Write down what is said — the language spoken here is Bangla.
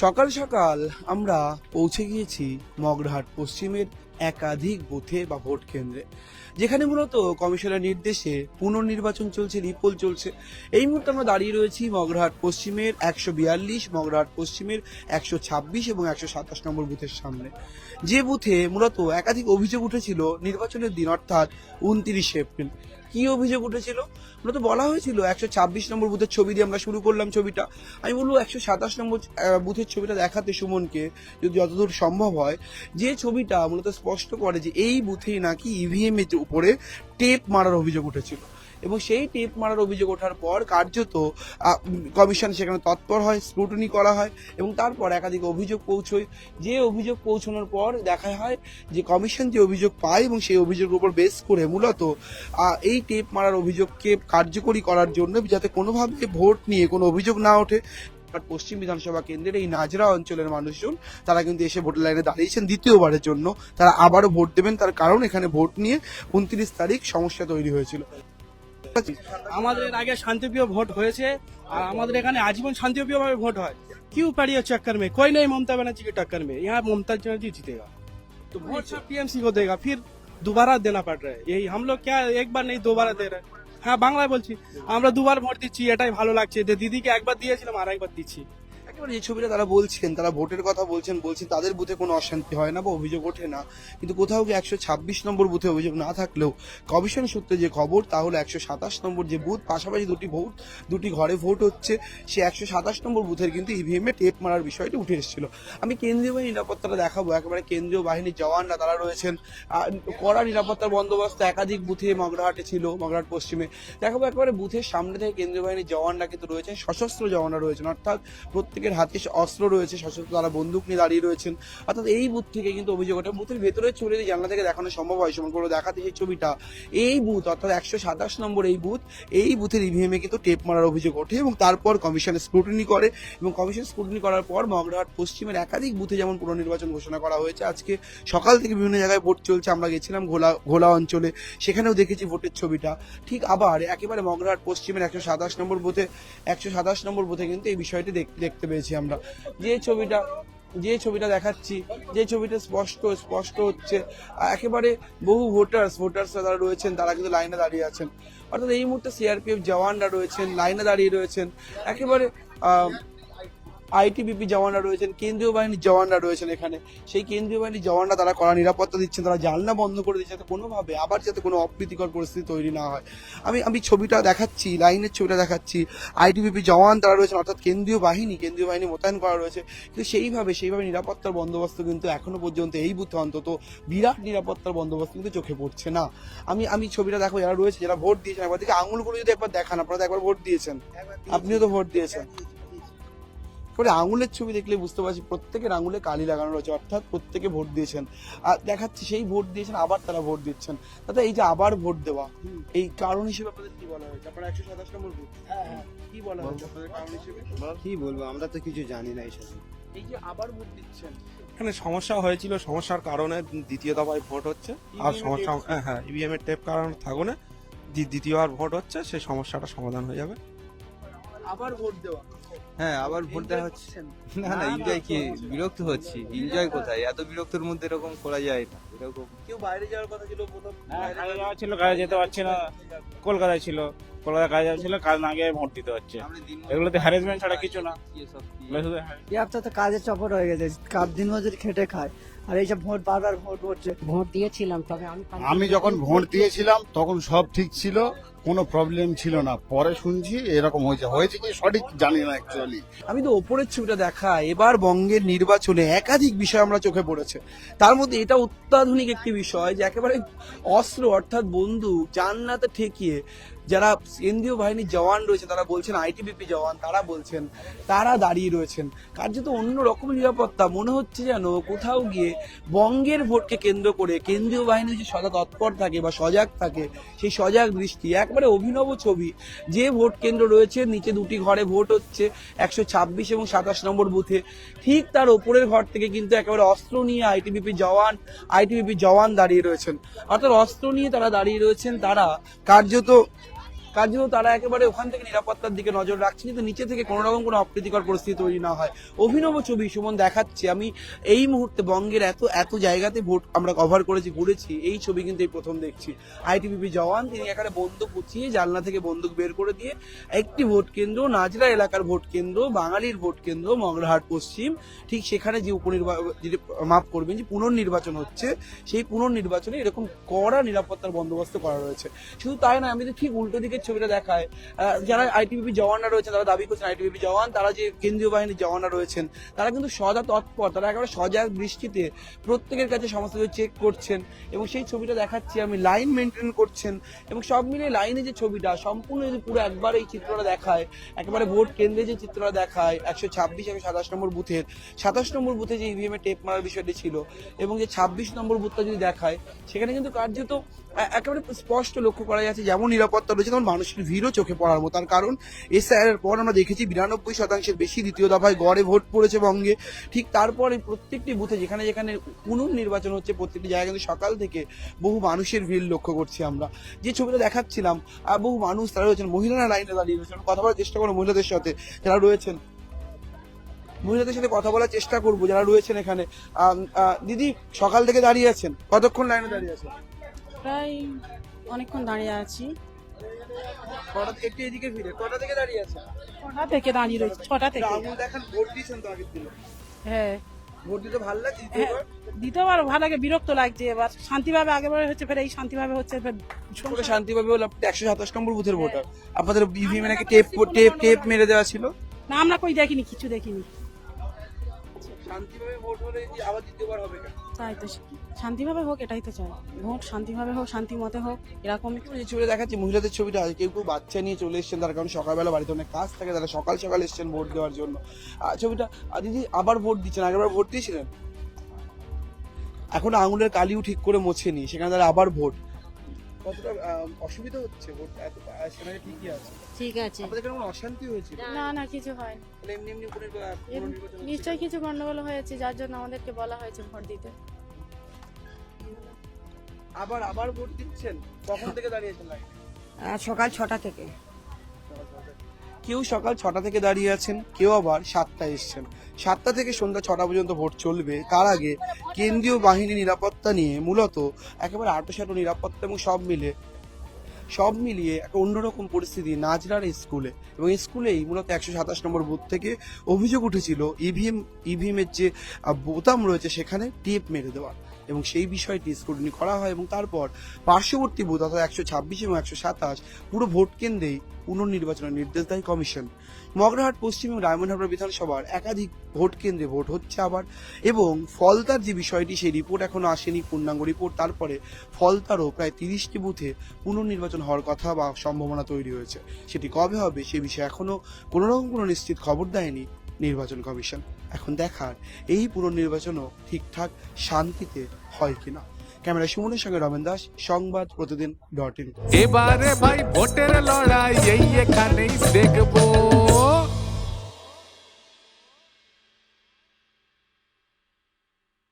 সকাল সকাল আমরা পৌঁছে গিয়েছি মগরাহাট পশ্চিমের একাধিক বুথে বা ভোট কেন্দ্রে, যেখানে মূলত কমিশনের নির্দেশে পুনর্নির্বাচন চলছে, রিপোল চলছে। এই মুহূর্তে আমরা দাঁড়িয়ে রয়েছি মগরাহাট পশ্চিমের 142, মগরাহাট পশ্চিমের 126 এবং 127 নম্বর বুথের সামনে, যে বুথে মূলত একাধিক অভিযোগ উঠেছিল নির্বাচনের দিন, অর্থাৎ 29শে এপ্রিল। কি অভিযোগ উঠেছিল? মূলত বলা হয়েছিল 126 নম্বর বুথের ছবি দিয়ে আমরা শুরু করলাম ছবিটা। আমি বলবো 127 নম্বর বুথের ছবিটা দেখাতে সুমনকে, যদি যতদূর সম্ভব হয়, যে ছবিটা মূলত স্পষ্ট করে যে এই বুথেই নাকি ইভিএম এর উপরে টেপ মারার অভিযোগ উঠেছিল, এবং সেই টেপ মারার অভিযোগ ওঠার পর কার্যত কমিশন সেখানে তৎপর হয়, স্ক্রুটিনি করা হয়, এবং তারপর একাধিক অভিযোগ পৌঁছয়। যে অভিযোগ পৌঁছানোর পর দেখা হয় যে কমিশন যে অভিযোগ পায় এবং সেই অভিযোগের উপর বেস করে মূলত এই টেপ মারার অভিযোগকে কার্যকরী করার জন্য, যাতে কোনোভাবে ভোট নিয়ে কোনো অভিযোগ না ওঠে, পশ্চিম বিধানসভা কেন্দ্রের এই নাজরা অঞ্চলের মানুষজন তারা কিন্তু এসে ভোটের লাইনে দাঁড়িয়েছেন দ্বিতীয়বারের জন্য। তারা আবারও ভোট দেবেন, তার কারণ এখানে ভোট নিয়ে 29 তারিখ সমস্যা তৈরি হয়েছিল। আমাদের আগে शांतिप्रिय ভোট হয়েছে আর আমাদের এখানে आजीवन शांतिप्रिय भावे ভোट হয়। क्यों पड़ी है चक्कर में? कोई नहीं ममता बनर्जी के टक्कर में, यहाँ ममता बनर्जी जीतेगा तो वोट सब टीएमसी को देगा, फिर दोबारा देना पड़ रहा है। यही हम लोग क्या एक बार नहीं दोबारा दे रहे हैं। হ্যাঁ বাংলায় বলছি, আমরা দুবার ভোট দিচ্ছি, এটাই ভালো লাগছে যে দিদিকে একবার দিয়েছিলাম আর একবার দিচ্ছি। একেবারে যে ছবিটা তারা বলছেন, তারা ভোটের কথা বলছেন তাদের বুথে কোনো অশান্তি হয় না বা অভিযোগ ওঠে না, কিন্তু কোথাও কি 126 নম্বর বুথে অভিযোগ না থাকলেও কমিশন সূত্রে যে খবর, তাহলে 127 নম্বর যে বুথ, পাশাপাশি দুটি ঘরে ভোট হচ্ছে, সে 127 নম্বর বুথের কিন্তু ইভিএম এ টেপ মারার বিষয়টি উঠে এসেছিল। আমি কেন্দ্রীয় বাহিনী নিরাপত্তাটা দেখাবো, একেবারে কেন্দ্রীয় বাহিনীর জওয়ানরা তারা রয়েছেন, কড়া নিরাপত্তার বন্দোবস্ত একাধিক বুথে মগরাহাটে ছিল, মগরাহাট পশ্চিমে দেখাবো। একেবারে বুথের সামনে থেকে কেন্দ্রীয় বাহিনীর জওয়ানরা কিন্তু রয়েছেন, সশস্ত্র জওয়ানরা রয়েছেন, অর্থাৎ প্রত্যেকের হাতে অস্ত্র রয়েছে, সশস্ত্র, তারা বন্দুক নিয়ে দাঁড়িয়ে রয়েছেন। অর্থাৎ এই বুথ থেকে কিন্তু অভিযোগ ওঠে। বুথের ভেতরের ছবি যদি জানলা থেকে দেখানো সম্ভব হয়, সমান করে দেখাতে সেই ছবিটা, এই বুথ অর্থাৎ 127 নম্বর এই বুথের ইভিএম এ কিন্তু টেপ মারার অভিযোগ ওঠে, এবং তারপর কমিশন স্ক্রুটিনি করে, এবং কমিশন স্ক্রুটিনি করার পর মগরাহাট পশ্চিমের একাধিক বুথে যেমন পুনর্নির্বাচন ঘোষণা করা হয়েছে। আজকে সকাল থেকে বিভিন্ন জায়গায় ভোট চলছে, আমরা গেছিলাম ঘোলা অঞ্চলে, সেখানেও দেখেছি ভোটের ছবিটা। ঠিক আবার একেবারে মগরাহাট পশ্চিমের 127 নম্বর বুথে কিন্তু এই বিষয়টি দেখতে পেয়েছি আমরা। যে ছবিটা দেখাচ্ছি, যে ছবিটা স্পষ্ট হচ্ছে, একেবারে বহু ভোটার্স তারা রয়েছেন, তারা কিন্তু লাইনে দাঁড়িয়ে আছেন। অর্থাৎ এই মুহূর্তে সিআরপিএফ জওয়ানরা রয়েছেন, লাইনে দাঁড়িয়ে রয়েছেন, একেবারে আইটিবিপি জওয়ানরা রয়েছেন, কেন্দ্রীয় বাহিনীর জওয়ানরা রয়েছেন এখানে। সেই কেন্দ্রীয় বাহিনীর জওয়ানরা তারা কড়া নিরাপত্তা দিচ্ছেন, তারা জানলা বন্ধ করে দিচ্ছে, যাতে কোনোভাবে আবার যাতে কোনো অপ্রীতিকর পরিস্থিতি তৈরি না হয়। আমি ছবিটা দেখাচ্ছি, লাইনের ছবিটা দেখাচ্ছি, আইটিবিপি জওয়ান তারা রয়েছেন, অর্থাৎ কেন্দ্রীয় বাহিনী মোতায়েন করা রয়েছে, কিন্তু সেইভাবে নিরাপত্তার বন্দোবস্ত কিন্তু এখনো পর্যন্ত এই বুথে অন্তত বিরাট নিরাপত্তার বন্দোবস্ত কিন্তু চোখে পড়ছে না। আমি ছবিটা দেখো, যারা রয়েছে, যারা ভোট দিয়েছেন, একবার দিকে আঙুলগুলো যদি একবার দেখান, আপনারা তো একবার ভোট দিয়েছেন, আপনিও তো ভোট দিয়েছেন। আঙুলের ছবি দেখলে বুঝতে পারছি প্রত্যেকের আঙুলে কালি লাগানো রয়েছে, অর্থাৎ প্রত্যেকে ভোট দিয়েছেন। আর দেখাচ্ছি সেই ভোট দিয়েছেন, আবার তারা ভোট দিচ্ছেন। তাতে এই যে আবার ভোট দেওয়া, এই কারণ হিসেবে আপনাদের কি বলা হয়েছে? আপনারা 127 নম্বর বুথ, কি বলা হয়েছে আপনাদের কারণ হিসেবে? কি বলবো, আমরা তো কিছু জানি না এইসব। এই যে আবার ভোট দিচ্ছেন, এখানে সমস্যা হয়েছিল, সমস্যার কারণে দ্বিতীয় দফায় ভোট হচ্ছে। আর সমস্যা ইভিএম এর টেপ কারণ থাকুনে দ্বিতীয়বার ভোট হচ্ছে, সেই সমস্যাটা সমাধান হয়ে যাবে। আবার ভোট দেওয়া। হ্যাঁ, আবার ভোট দেওয়া হচ্ছে। না এনজয় কি, বিরক্ত হচ্ছি। এনজয় কোথায়? এত বিরক্তের মধ্যে এরকম করা যায় না। এরকম কেউ বাইরে যাওয়ার কথা ছিল, প্রথম কাজে যাওয়া ছিল, কাজে যেতে পারছি না, কলকাতায় ছিল, কলকাতায় কাজে যাচ্ছিল, কাজ না গিয়ে ভোট দিতে হচ্ছে। এগুলোতে হ্যারাসমেন্ট ছাড়া কিছু না। তো কাজের চপর হয়ে গেছে, দিন মজুরি খেটে খায়, আর এইসব বারবার ভোট হচ্ছে। ভোট দিয়েছিলাম, তবে আমি যখন ভোট দিয়েছিলাম তখন সব ঠিক ছিল, কোনো প্রবলেম ছিল না। পরে শুনছি এরকম হয়েছে কি সঠিক জানি না অ্যাকচুয়ালি। আমি তো ওপরের ছবিটা দেখা, এবার বঙ্গের নির্বাচনে একাধিক বিষয় আমরা চোখে পড়েছে। তার মধ্যে এটা অত্যাধুনিক একটি বিষয় যে একেবারে অস্ত্র অর্থাৎ বন্দুক জান্নাতে ঠেকিয়ে যারা কেন্দ্রীয় বাহিনীর জওয়ান রয়েছে, তারা বলছেন আইটিবিপি জওয়ান, তারা বলছেন তারা দাঁড়িয়ে রয়েছেন। কার্যত অন্য রকম নিরাপত্তা, মনে হচ্ছে যেন কোথাও গিয়ে বঙ্গের ভোটকে কেন্দ্র করে কেন্দ্রীয় বাহিনী যে সদা তৎপর থাকে বা সজাগ থাকে, সেই সজাগ দৃষ্টি, একবারে অভিনব ছবি। যে ভোট কেন্দ্র রয়েছে, নিচে দুটি ঘরে ভোট হচ্ছে 126 এবং 27 নম্বর বুথে, ঠিক তার ওপরের ঘর থেকে কিন্তু একেবারে অস্ত্র নিয়ে আইটিবিপি জওয়ান দাঁড়িয়ে রয়েছেন। অর্থাৎ অস্ত্র নিয়ে তারা দাঁড়িয়ে রয়েছেন, তারা কার্যত কার্যত তারা একেবারে ওখান থেকে নিরাপত্তার দিকে নজর রাখছে, কিন্তু নিচে থেকে কোনো রকম কোনো অপ্রীতিকর পরিস্থিতি তৈরি না হয়। অভিনব ছবি সুমন দেখাচ্ছে। আমি এই মুহূর্তে বঙ্গের এত জায়গাতে ভোট আমরা কভার করেছি, ঘুরেছি, এই ছবি কিন্তু এই প্রথম দেখছি। আইটিবিপি জওয়ান তিনি এখানে বন্দুক উঁচিয়ে জানলা থেকে বন্দুক বের করে দিয়ে একটি ভোট কেন্দ্র, নাজরা এলাকার ভোট কেন্দ্র, বাঙালির ভোট কেন্দ্র মগরাহাট পশ্চিম, ঠিক সেখানে যে মাফ করবেন যে পুনর্নির্বাচন হচ্ছে, সেই পুনর্নির্বাচনে এরকম কড়া নিরাপত্তার বন্দোবস্ত করা রয়েছে। শুধু তাই না, আমি যদি ঠিক উল্টো দিকের ছবিটা দেখায়, যারা আইটিবিপি জওয়ানরা রয়েছেন তারা দাবি করছেন আইটিবিপি জওয়ান, তারা যে কেন্দ্রীয় বাহিনীর জওয়ানরা রয়েছেন তারা কিন্তু সদা তৎপর, তারা একেবারে সজাগ দৃষ্টিতে প্রত্যেকের কাছে সমস্ত কিছু চেক করছেন, এবং সেই ছবিটা দেখাচ্ছি আমি, লাইন মেনটেন করছেন, এবং সব মিলে লাইনে যে ছবিটা সম্পূর্ণ যদি পুরো একবার এই চিত্রটা দেখায়, একেবারে ভোট কেন্দ্রে যে চিত্রটা দেখায় 126 এবং 27 নম্বর বুথের, 27 নম্বর বুথে যে ইভিএম এ টেপ মারার বিষয়টি ছিল, এবং যে 26 নম্বর বুথটা যদি দেখায়, সেখানে কিন্তু কার্যত একেবারে স্পষ্ট লক্ষ্য করা যাচ্ছে যেমন নিরাপত্তা রয়েছে তেমন মানুষের ভিড়ও চোখে পড়ার মতো। তার কারণ এসআইআর এর পর আমরা দেখেছি 92% বেশি দ্বিতীয় দফায় গড়ে ভোট পড়েছে বঙ্গে। ঠিক তারপরে প্রত্যেকটি বুথে যেখানে যেখানে পুনর্নির্বাচন হচ্ছে, প্রত্যেকটি জায়গায় কিন্তু সকাল থেকে বহু মানুষের ভিড় লক্ষ্য করছি আমরা। যে ছবিটা দেখাচ্ছিলাম, বহু মানুষ তারা রয়েছেন, মহিলারা লাইনে দাঁড়িয়ে রয়েছেন। কথা বলার চেষ্টা করবো মহিলাদের সাথে যারা রয়েছেন, মহিলাদের সাথে কথা বলার চেষ্টা করবো যারা রয়েছেন এখানে। দিদি, সকাল থেকে দাঁড়িয়ে আছেন, কতক্ষণ লাইনে দাঁড়িয়ে আছেন? প্রায় অনেকক্ষণ দাঁড়িয়ে আছি। কটা থেকে, একটু এদিকে ফিরে, কটা থেকে দাঁড়িয়ে আছেন? 6টা থেকে দাঁড়িয়ে রয়েছি, 6টা থেকে। আঙুল দেখান, ভোট দিয়েছেন তো আগের দিনে? হ্যাঁ, ভোট দিতে ভালো লাগছে? হ্যাঁ, দ্বিতীয়বার ভালো লাগে, বিরক্ত লাগছে। এবার শান্তিভাবে আগেবার হচ্ছে, ফের এই শান্তিভাবে হচ্ছে, ফের পুরো শান্তিভাবে হলো। আপনি 127 নম্বর বুথের ভোটার, আপনাদের ইভিএম নাকি টেপ মেরে দেওয়া ছিল? না, আমরা কই দেখিনি, কিছু দেখিনি। শান্তিভাবে ভোট হলে যে আবার দ্বিতীয়বার হবে কেন? তাই তো, শান্তিভাবে হোক, এটাই তো চাই। ভোট শান্তিভাবে হোক, শান্তি মতে হোক, এরকম। যে ছবিটা দেখাচ্ছি মহিলাদের ছবিটা, কেউ কেউ বাচ্চা নিয়ে চলে এসেছেন, তার কারণ সকালবেলা বাড়িতে অনেক কাজ থাকে, তারা সকাল সকাল এসেছেন ভোট দেওয়ার জন্য। ছবিটা দিদি আবার ভোট দিচ্ছেন, আগেরবার ভোট দিয়েছিলেন, এখন আঙুলের কালিও ঠিক করে মোছেনি, সেখানে তারা আবার ভোট। কতটা অসুবিধা হচ্ছে? ভোট এত সেখানে ঠিকই আছে, ঠিক আছে। আপনাদের কেমন অশান্তি হয়েছিল? না না, কিছু হয় তাহলে এমনি এমনি পুনর্নির্বাচন হচ্ছে? নিশ্চয়ই কিছু গন্ডগোল হয়েছে, যার জন্য আমাদেরকে বলা হয়েছে ভোট দিতে। আবার ভোট দিচ্ছেন? কখন থেকে দাঁড়িয়েছেন লাইনে? সকাল 6টা থেকে। কেউ সকাল 6টা থেকে দাঁড়িয়ে আছেন, কেউ আবার 7টায় এসছেন। 7টা থেকে সন্ধ্যা 6টা পর্যন্ত ভোট চলবে। তার আগে কেন্দ্রীয় বাহিনী নিরাপত্তা নিয়ে মূলত একেবারে আঁটোসাঁটো নিরাপত্তা এবং সব মিলিয়ে একটা অন্যরকম পরিস্থিতি নাজরার স্কুলে, এবং স্কুলেই মূলত 127 নম্বর বুথ থেকে অভিযোগ উঠেছিল ইভিএম এর যে বোতাম রয়েছে সেখানে টেপ মেরে দেওয়া, এবং সেই বিষয়টি স্ক্রুটিনি করা হয়, এবং তারপর পার্শ্ববর্তী বুথ অর্থাৎ 126 এবং 127 পুরো ভোট কেন্দ্রেই পুনর্নির্বাচনের নির্দেশ দেয় কমিশন। মগরাহাট পশ্চিম এবং ডায়মন্ডহারবার বিধানসভার একাধিক ভোট কেন্দ্রে ভোট হচ্ছে আবার, এবং ফলতার যে বিষয়টি সেই রিপোর্ট এখনো আসেনি, পূর্ণাঙ্গ রিপোর্ট। তারপরে ফলতারও প্রায় 30টি বুথে পুনর্নির্বাচন হওয়ার কথা বা সম্ভাবনা তৈরি হয়েছে। সেটি কবে হবে সে বিষয়ে এখনো কোনো রকম কোনো নিশ্চিত খবর দেয়নি নির্বাচন কমিশন। এখন দেখার এই পুনর্নির্বাচনও ঠিকঠাক শান্তিতে হয় কিনা। ক্যামেরা সুমনের সঙ্গে রমেন দাস, সংবাদ প্রতিদিন .in। এবারে ভাই ভোটের লড়াই এই এখানেই দেখবো।